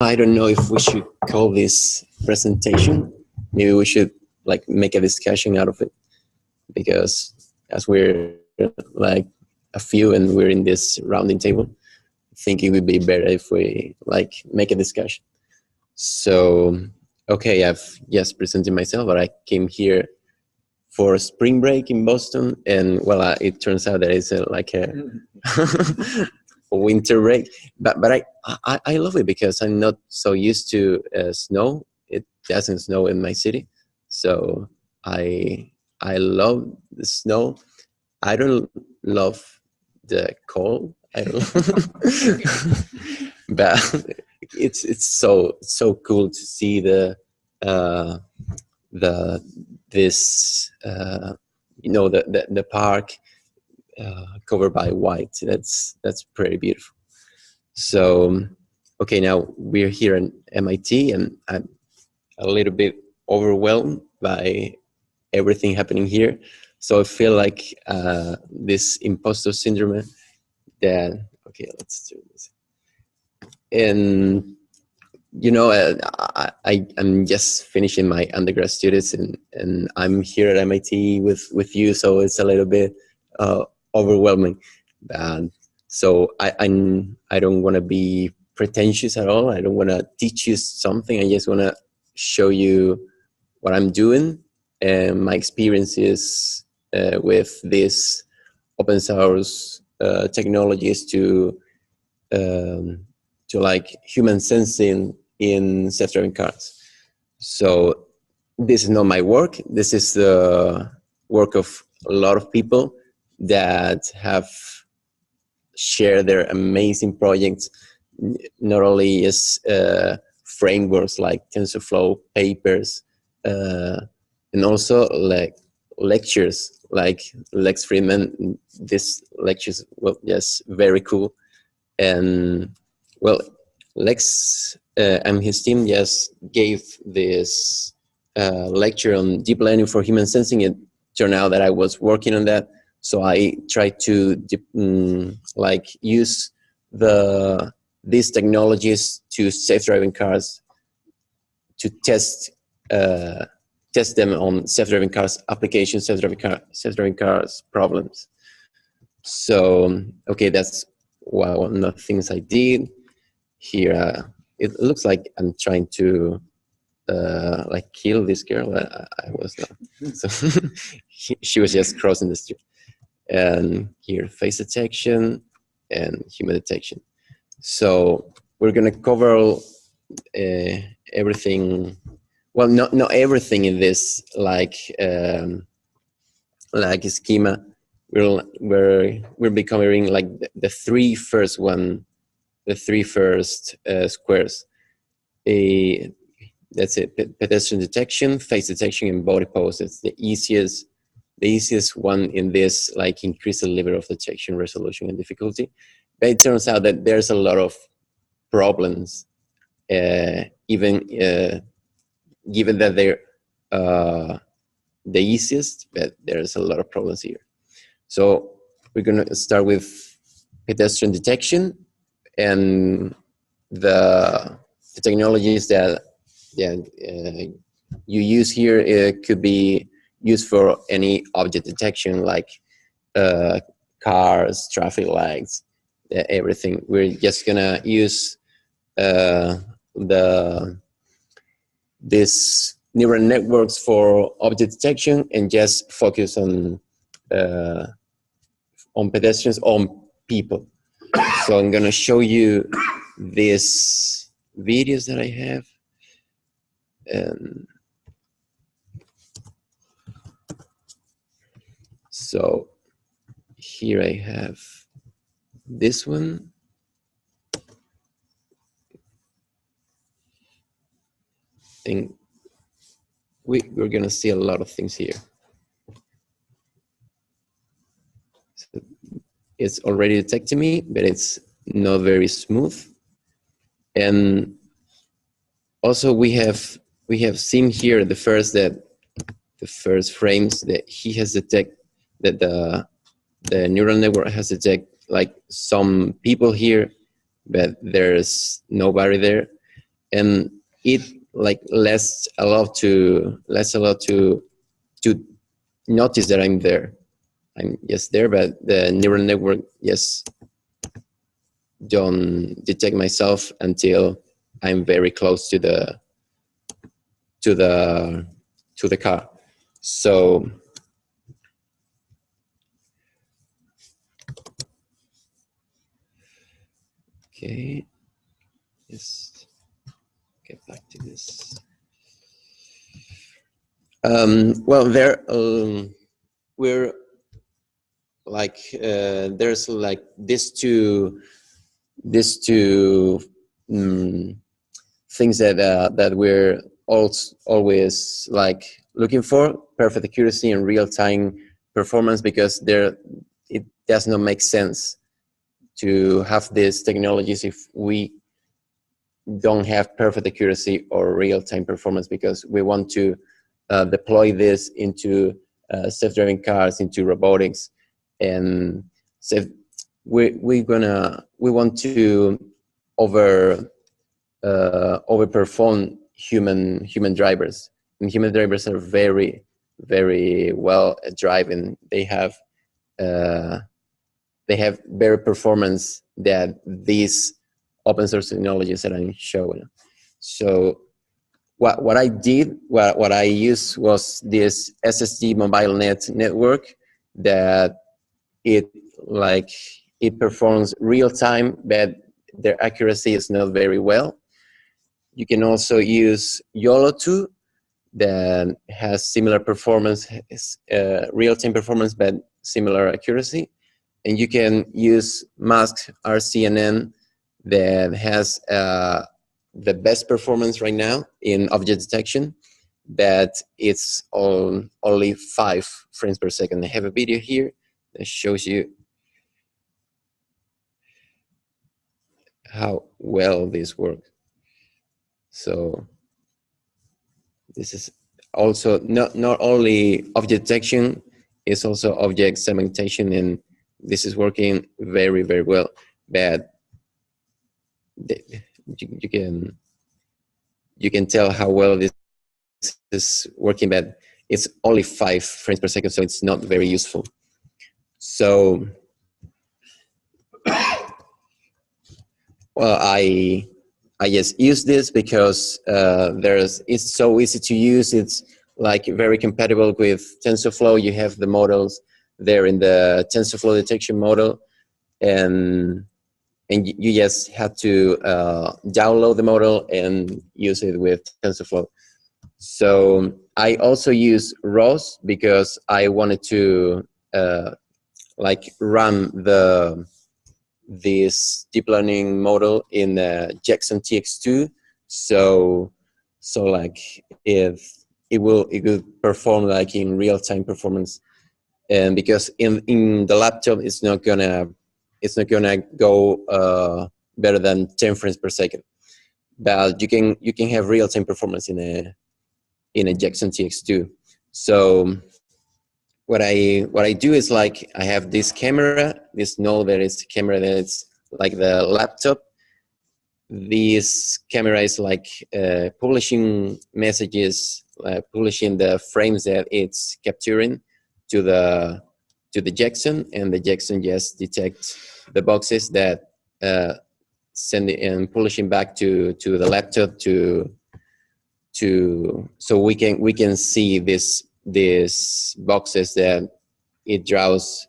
I don't know if we should call this presentation. Maybe we should like make a discussion out of it, because as we're like a few and we're in this rounding table, I think it would be better if we like make a discussion. So, okay, I've just presented myself, but I came here for spring break in Boston, and well, it turns out that it's like a winter break. But I love it because I'm not so used to snow. It doesn't snow in my city, so I love the snow. I don't love the cold. I don't but it's so cool to see this the park covered by white. That's pretty beautiful. So okay, now we're here in MIT, and I'm a little bit overwhelmed by everything happening here. So I feel like this imposter syndrome that, okay, let's do this. And you know, I'm just finishing my undergrad studies, and I'm here at MIT with you, so it's a little bit overwhelming. So I don't want to be pretentious at all. I don't want to teach you something. I just want to show you what I'm doing and my experiences with these open source technologies to like human sensing in self-driving cars. So this is not my work. This is the work of a lot of people that have shared their amazing projects, not only as frameworks like TensorFlow, papers, and also like lectures like Lex Friedman. These lectures were just very cool. And well, Lex and his team just gave this lecture on deep learning for human sensing. It turned out that I was working on that, so I tried to like use these technologies to self-driving cars, to test them on self-driving cars applications, self-driving cars problems. So okay, that's one of the things I did here. It looks like I'm trying to like kill this girl. I was not. So she was just crossing the street. And here, face detection and human detection. So we're gonna cover everything. Well, not everything in this like schema. We'll be covering like the three first squares. That's it. Pedestrian detection, face detection, and body pose. It's the easiest one in this, like increase the level of detection, resolution, and difficulty. But it turns out that there's a lot of problems, even given that they're the easiest, but there's a lot of problems here. So we're gonna start with pedestrian detection, and the technologies that you use here, it could be used for any object detection, like cars, traffic lights, everything. We're just gonna use this neural networks for object detection and just focus on pedestrians, on people. So I'm gonna show you these videos that I have. So here I have this one. And we're gonna see a lot of things here. So it's already detecting me, but it's not very smooth. And also we have seen here the first frames that he has detected, that the neural network has detected like some people here, but there's nobody there. and it like less allowed to notice that I'm there. I'm just there, but the neural network just don't detect myself until I'm very close to the car. So okay, let's get back to this. Well, there we're like there's like these two things that we're always like looking for: perfect accuracy and real-time performance, because it does not make sense to have these technologies if we don't have perfect accuracy or real-time performance, because we want to deploy this into self-driving cars, into robotics, and so we want to overperform human drivers, and human drivers are very well at driving. They have better performance than these open source technologies that I'm showing. So what I used was this SSD mobile network that it performs real time, but their accuracy is not very well. You can also use YOLO2 that has similar performance, real-time performance, but similar accuracy. And you can use Mask RCNN that has the best performance right now in object detection, but it's on only 5 frames per second. I have a video here that shows you how well this works. So this is also not only object detection, it's also object segmentation, and this is working very well. But you can tell how well this is working, but it's only 5 frames per second, so it's not very useful. So well, I just use this because it's so easy to use. It's like very compatible with TensorFlow. You have the models there in the TensorFlow detection model, and you just have to download the model and use it with TensorFlow. So I also use ROS because I wanted to like run this deep learning model in Jackson TX2, so like if it will perform like in real-time performance, and because in the laptop it's not gonna go better than 10 frames per second, but you can have real-time performance in a Jackson TX2. So what I do is like I have this camera, this node that is camera that's like the laptop. This camera is like publishing messages, publishing the frames that it's capturing to the Jackson, and the Jackson just detects the boxes that send it and publishing back to the laptop so we can see these boxes that it draws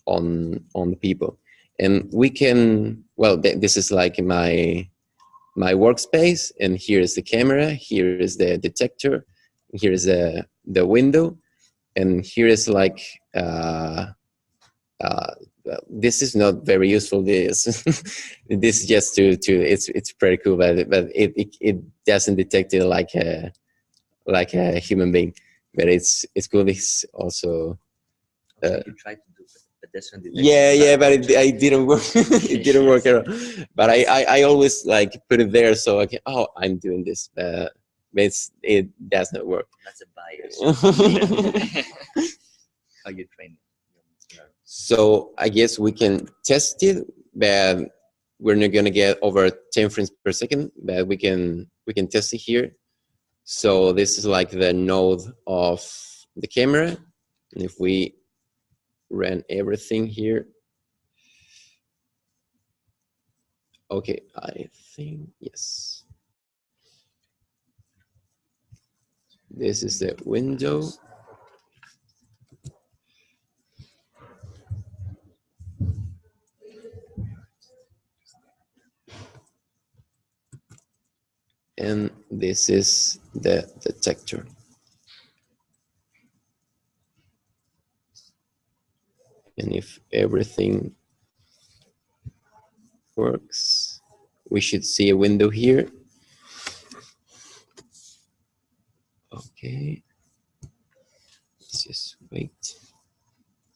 on the people. And we can, well, this is like my workspace, and here is the camera, here is the detector, here is the window, and here is like this is not very useful. This this is just to it's pretty cool, but it doesn't detect it like a human being, but it's cool. It's also you tried to do pedestrian detection. Yeah, but it didn't work. It didn't work at all. But I always like put it there so I can, oh, I'm doing this, but it does not work. That's a bias. How you train it? So I guess we can test it, but we're not gonna get over 10 frames per second, but we can test it here. So this is like the node of the camera, and if we ran everything here, okay, I think yes. This is the window. And this is the detector. And if everything works, we should see a window here. Okay. Let's just wait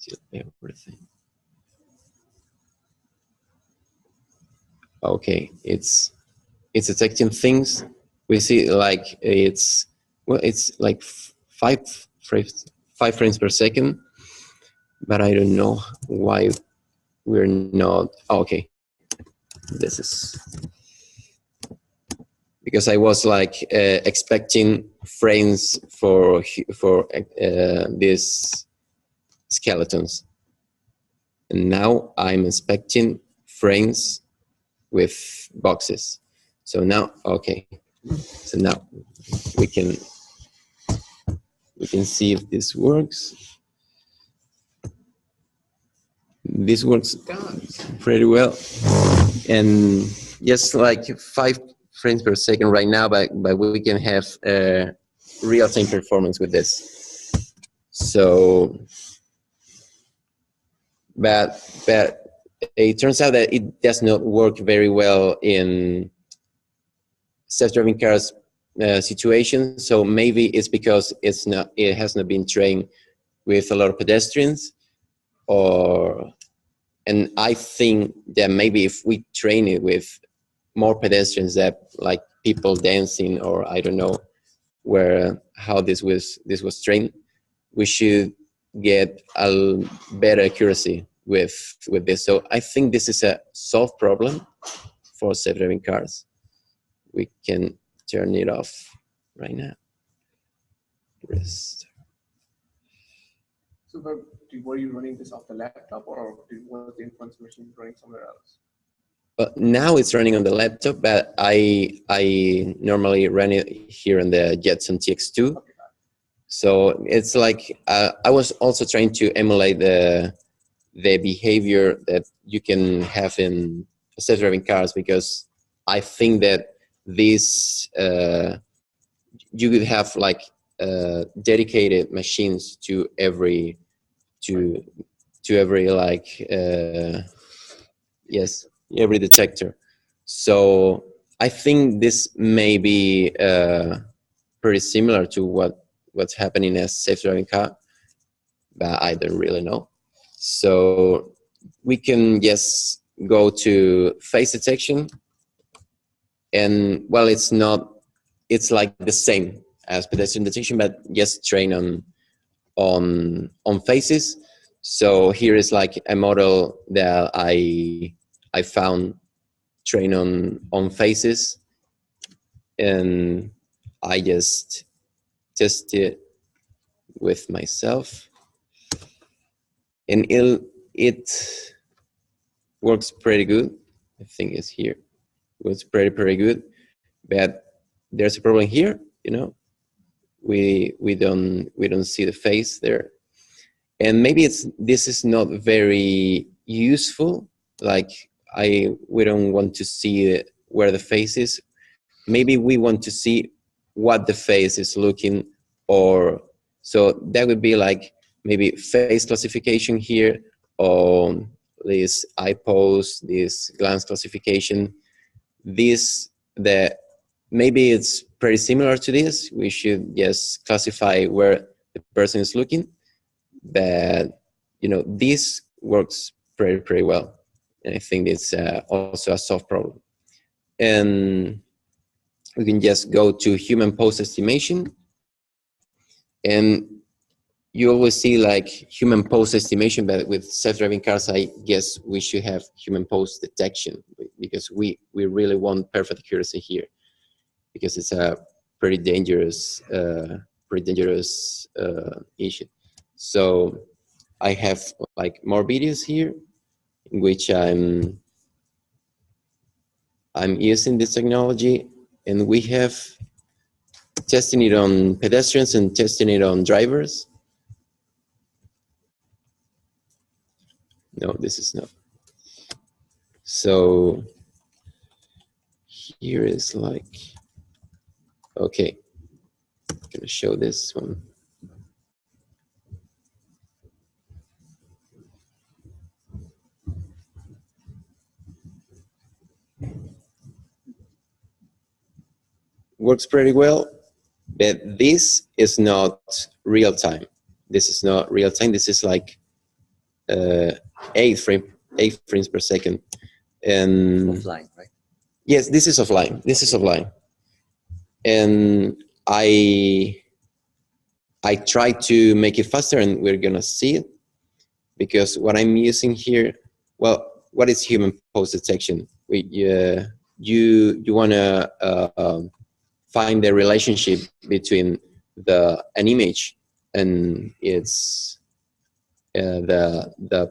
till everything. Okay, it's detecting things. We see like it's like 5 frames per second, but I don't know why we're not. Oh, okay, this is because I was like expecting frames for these skeletons, and now I'm expecting frames with boxes. So now, okay, so now we can see if this works. This works pretty well, and just like 5 frames per second right now, but we can have real-time performance with this. So, but it turns out that it does not work very well in self-driving cars situations. So maybe it's because it has not been trained with a lot of pedestrians, and I think that maybe if we train it with more pedestrians, that like people dancing, or I don't know how this was trained, we should get a better accuracy with this. So I think this is a solved problem for self-driving cars. We can turn it off right now. Rest. So were you running this off the laptop, or was the inference machine running somewhere else? Now it's running on the laptop, but I normally run it here on the Jetson TX2. Okay. So it's like I was also trying to emulate the behavior that you can have in self-driving cars, because I think that this you could have like dedicated machines to every like yes, every detector. So I think this may be pretty similar to what's happening as self-driving car, but I don't really know. So we can just go to face detection, and well, it's like the same as pedestrian detection, but just train on faces. So here is like a model that I found trained on faces, and I just test it with myself, and it works pretty good. I think it's here. It works pretty good, but there's a problem here. We don't see the face there, and maybe this is not very useful. Like we don't want to see where the face is. Maybe we want to see what the face is looking, or so that would be like maybe face classification here, or this eye pose, this glance classification. Maybe it's pretty similar to this. We should just classify where the person is looking, but this works pretty well, and I think it's also a solved problem. And we can just go to human pose estimation, and you always see like human pose estimation, but with self-driving cars, I guess we should have human pose detection, because we really want perfect accuracy here, because it's a pretty dangerous issue. So I have like more videos here in which I'm using this technology, and we have testing it on pedestrians and testing it on drivers. No, this is not. So here is like, okay, I'm gonna show this one. Works pretty well, but this is not real time. This is not real time. This is like 8 frames per second. And offline, right? yes, this is offline. This is offline. And I try to make it faster, and we're gonna see it, because what I'm using here, well, what is human pose detection? You wanna find the relationship between an image and its the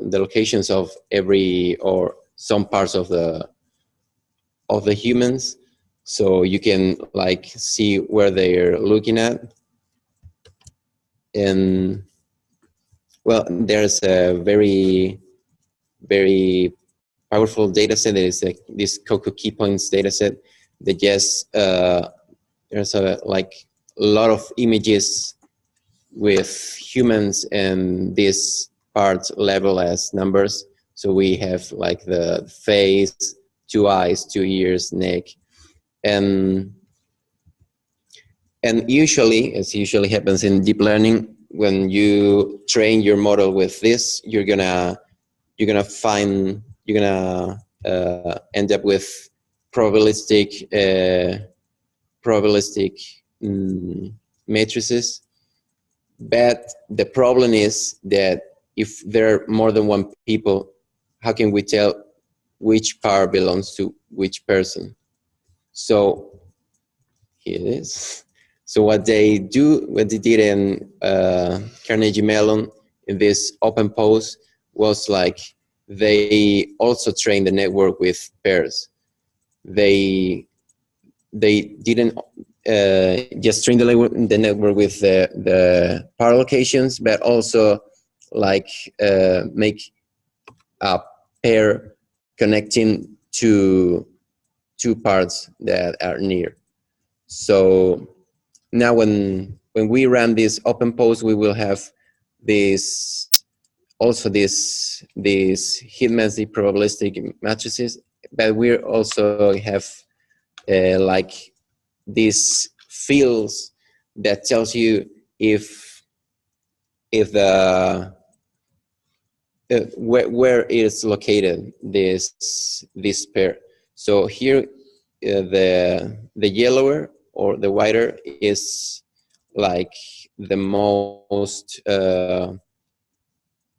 locations of every or some parts of the humans, so you can like see where they're looking at. And well, there's a very powerful data set. There is this Coco key points data set that just there's like a lot of images with humans, and this part level as numbers. So we have like the face, 2 eyes, 2 ears, neck, and usually, as usually happens in deep learning, when you train your model with this, you're gonna end up with probabilistic matrices. But the problem is that if there are more than one people, how can we tell which part belongs to which person? So here it is. So what they did in Carnegie Mellon in this open pose was like they also trained the network with pairs. They didn't just train the network with the pair locations, but also like make a pair connecting to 2 parts that are near. So now when we run this open pose, we will have this heat massive probabilistic matrices, but we also have like these fields that tells you if the where is located this pair. So here the yellower or the whiter is like the most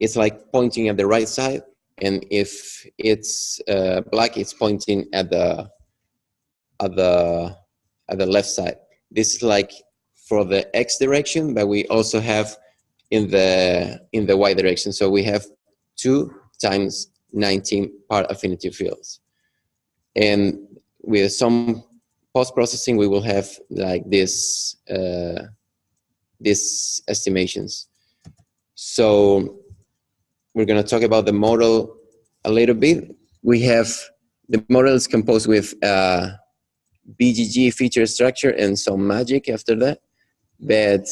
it's like pointing at the right side, and if it's black, it's pointing at the left side. This is like for the X direction, but we also have in the Y direction. So we have 2 times 19 part affinity fields, and with some post-processing, we will have like this these estimations. So we're going to talk about the model a little bit. We have the model is composed with BGG feature structure and some magic after that. But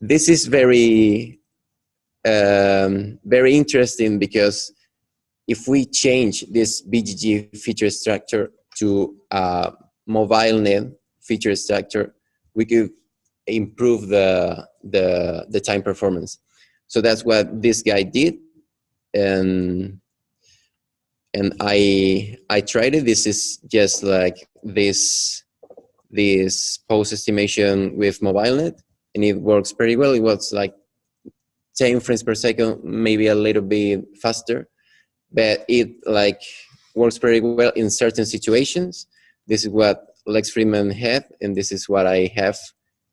this is very very interesting, because if we change this BGG feature structure to a mobile net feature structure, we could improve the time performance. So that's what this guy did, and I tried it. This is just like this pose estimation with MobileNet, and it works pretty well. It was like 10 frames per second, maybe a little bit faster, but it like works pretty well in certain situations. This is what Lex Friedman had, and this is what I have.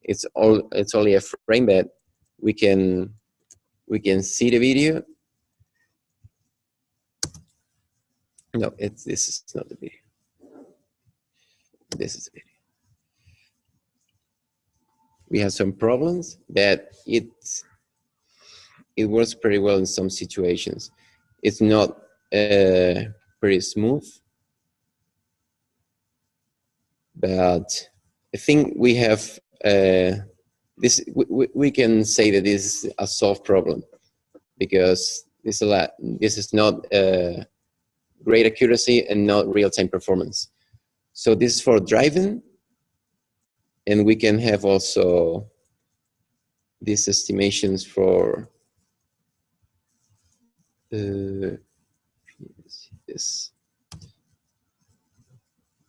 It's only a frame, but we can see the video. No, this is not the video. This is the video. We have some problems that it works pretty well in some situations. It's not pretty smooth, but I think we have this. We can say that this is a solved problem, because this is not great accuracy and not real-time performance. So this is for driving, and we can have also these estimations for this.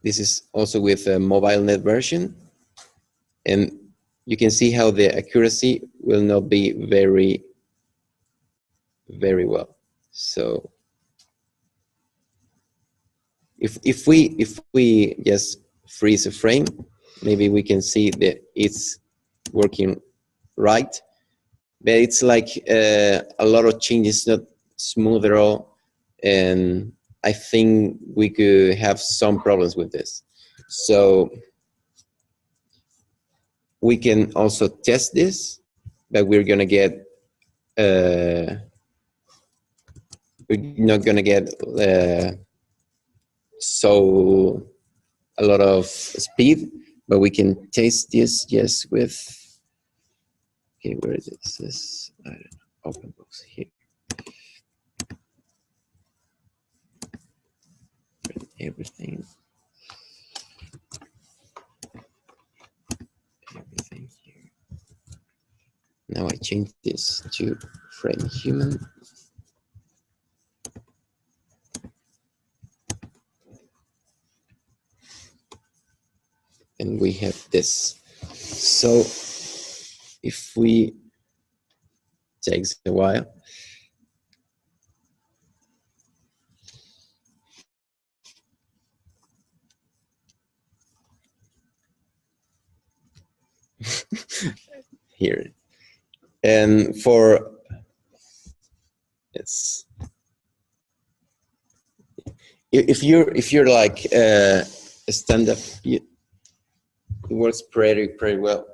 This is also with a mobile net version, and you can see how the accuracy will not be very well. So if we just freeze a frame, maybe we can see that it's working right, but it's like a lot of changes, not smooth at all, and I think we could have some problems with this. So we can also test this, but we're gonna get we're not gonna get so a lot of speed, but we can test this just with, okay, where is it? This I don't know, open box here. Everything here. Now I change this to frame human. And we have this. So if we, takes a while. Here. And for, it's, if you're like a stand-up, it works pretty well.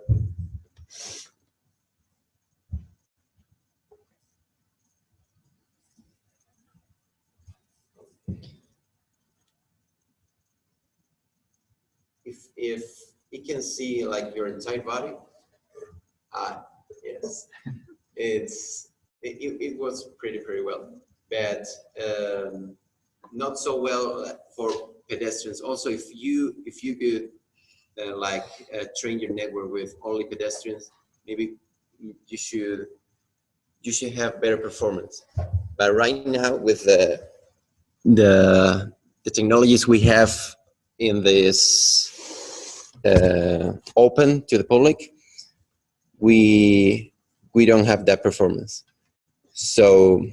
If it can see like your entire body, yes, it was pretty well, but not so well for pedestrians. Also, if you could train your network with only pedestrians, maybe you should have better performance. But right now, with the technologies we have in this open to the public, we don't have that performance. So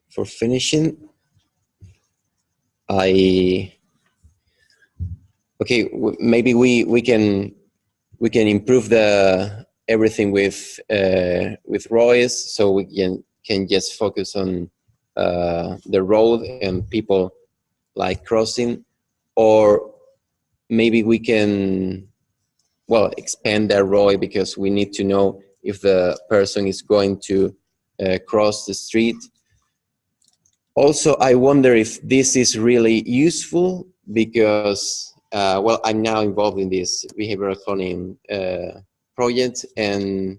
for finishing, maybe we can improve everything with ROIs, so we can just focus on the road and people like crossing, or maybe we can expand that ROI, because we need to know if the person is going to cross the street. Also, I wonder if this is really useful, because I'm now involved in this behavioral cloning project, and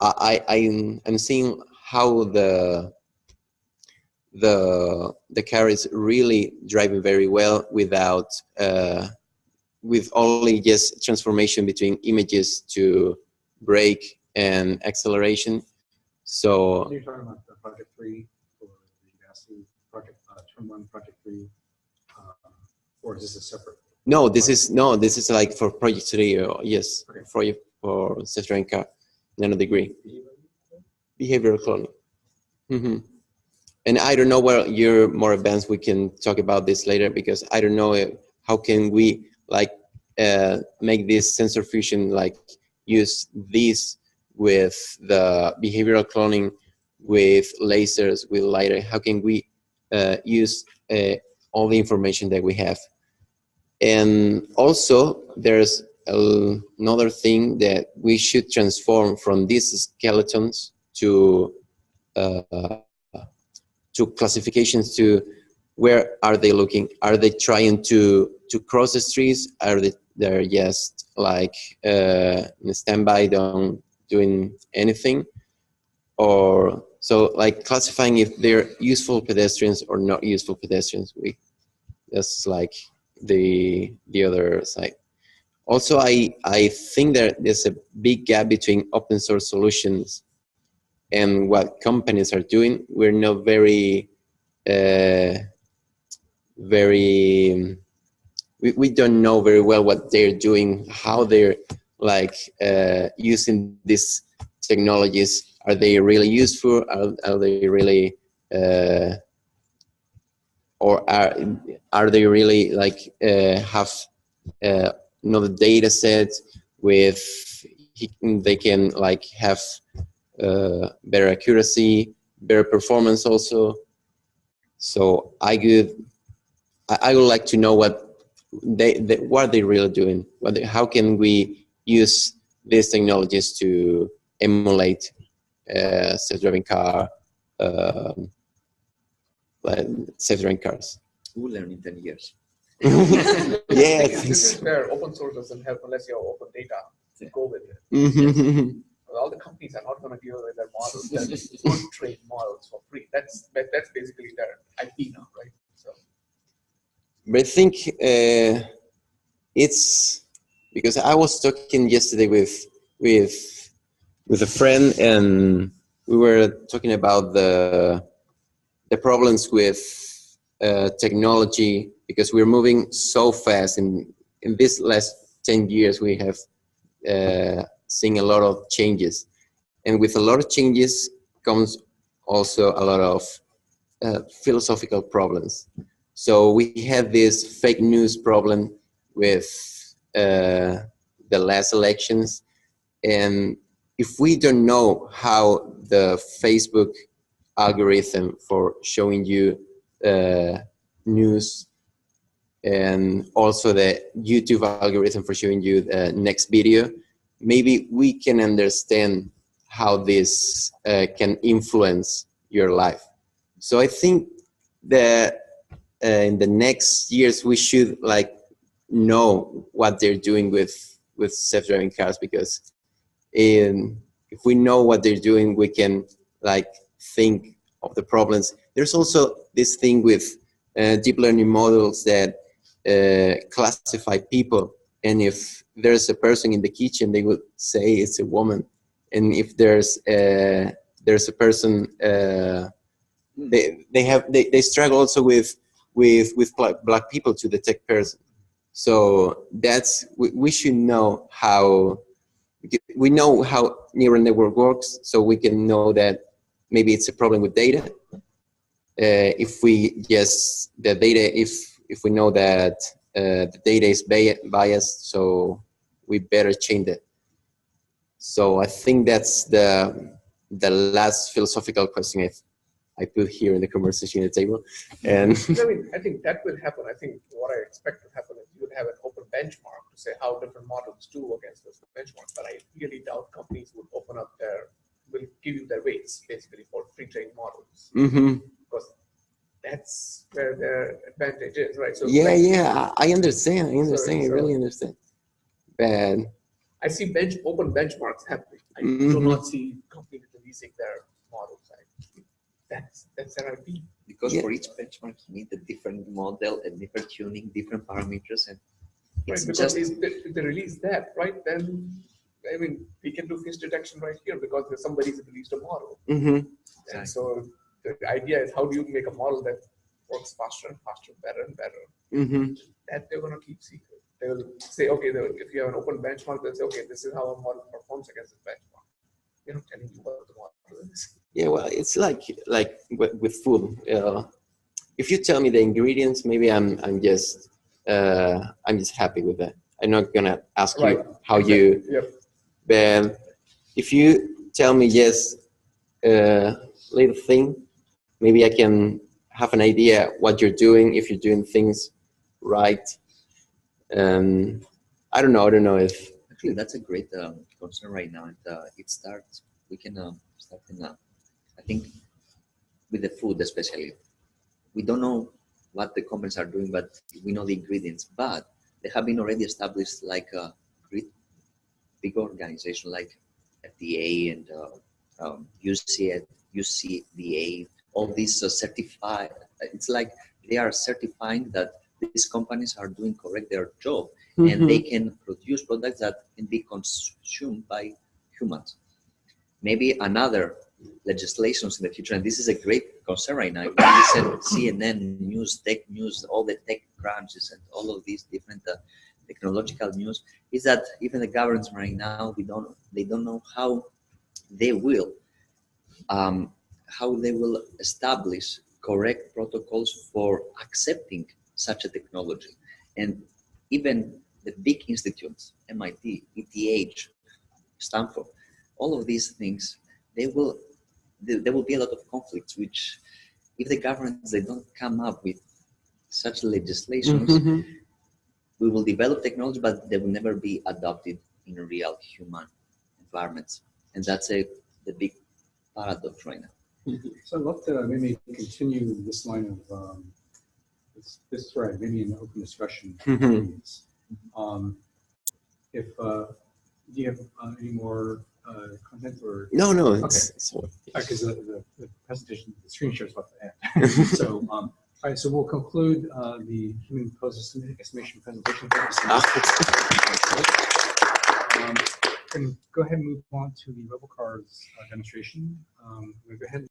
I'm seeing how the car is really driving very well without with only just transformation between images to brake and acceleration. So you're talking about the Project 3 or the Udacity Project Term 1, Project 3, or is this a separate? No, this is like for Project 3. Yes. Okay. for self-driving car nanodegree. Behavioral cloning. And I don't know where you're more advanced. We can talk about this later because I don't know how can we like make this sensor fusion, like use this with the behavioral cloning, with lasers, with LiDAR. How can we use all the information that we have? And also there's another thing that we should transform from these skeletons to classifications, to where are they looking? Are they trying to cross the streets? Are they're just like in standby, don't doing anything? Or so like classifying if they're useful pedestrians or not useful pedestrians. That's like the other side. Also, I think that there's a big gap between open source solutions and what companies are doing. We're not very we don't know very well what they're doing, how they're like using these technologies. Are they really useful? Are they really or are they really like have another data set with they can like have better accuracy, better performance also? So I would like to know what what they're really doing. How can we use these technologies to emulate self-driving car, self-driving cars? We'll learn in 10 years. Yeah, This is where open source doesn't help unless you have open data to go with it. All the companies are not going to give away their models, their good trained models for free. That's basically their IP now, right? So, but I think it's because I was talking yesterday with a friend, and we were talking about the problems with technology, because we're moving so fast. In this last 10 years, we have seen a lot of changes, and with a lot of changes comes also a lot of philosophical problems. So we had this fake news problem with the last elections, and if we don't know how the Facebook algorithm for showing you news, and also the YouTube algorithm for showing you the next video, maybe we can understand how this can influence your life. So I think that in the next years we should like know what they're doing with self-driving cars, because if we know what they're doing, we can like think of the problems. There's also this thing with deep learning models that classify people, and if there's a person in the kitchen, they would say it's a woman, and if there's a person, they struggle also with black people to detect person. So that's we should know how we know how neural network works, so we can know that maybe it's a problem with data. If we just the data, if we know that the data is biased, so we better change it. So I think that's the last philosophical question I put here in the conversation at the table. And I mean, I think that will happen. I think what I expect to happen is you would have an open benchmark to say how different models do against those benchmarks. But I really doubt companies would will give you their weights basically for pre-trained models. Because that's where their advantage is, right? So yeah, I understand. I really understand. But I see open benchmarks happening. I do not see companies releasing their models. That's their IP. Because for each benchmark, you need a different model, a different tuning, different parameters, and it's because if they release that, right, then I mean we can do face detection right here because somebody's released a model. And so the idea is, how do you make a model that works faster and faster, better and better? That they're going to keep secret. They will say, okay, if you have an open benchmark, they'll say, okay, this is how a model performs against this benchmark. They're not telling you what the model is. Yeah, well, it's like with food. If you tell me the ingredients, maybe I'm just happy with that. I'm not gonna ask you how you. Yep. But if you tell me just a little thing, maybe I can have an idea what you're doing, if you're doing things right. I don't know if. Actually, that's a great concern right now. And it starts. We can start in. I think with the food, especially, we don't know what the companies are doing, but we know the ingredients. But they have been already established like a great big organization like FDA and UCDA. All these certified. It's like they are certifying that these companies are doing correct their job, and they can produce products that can be consumed by humans. Maybe another legislations in the future, and this is a great concern right now. We listen CNN news, tech news, all the tech crunches, and all of these different technological news. Is that even the governments right now they don't know how they will establish correct protocols for accepting such a technology, and even the big institutes, MIT, ETH, Stanford, all of these things, there will be a lot of conflicts, which if the governments, they don't come up with such legislations, we will develop technology, but they will never be adopted in real human environments. And that's the big paradox right now. So I'd love to maybe continue this line of this thread, maybe in open discussion. If do you have any more content or No. Okay. It's Because the presentation, the screen share is about to end. So all right, so we'll conclude the human poses estimation presentation. And go ahead and move on to the RoboCars demonstration. We'll go ahead.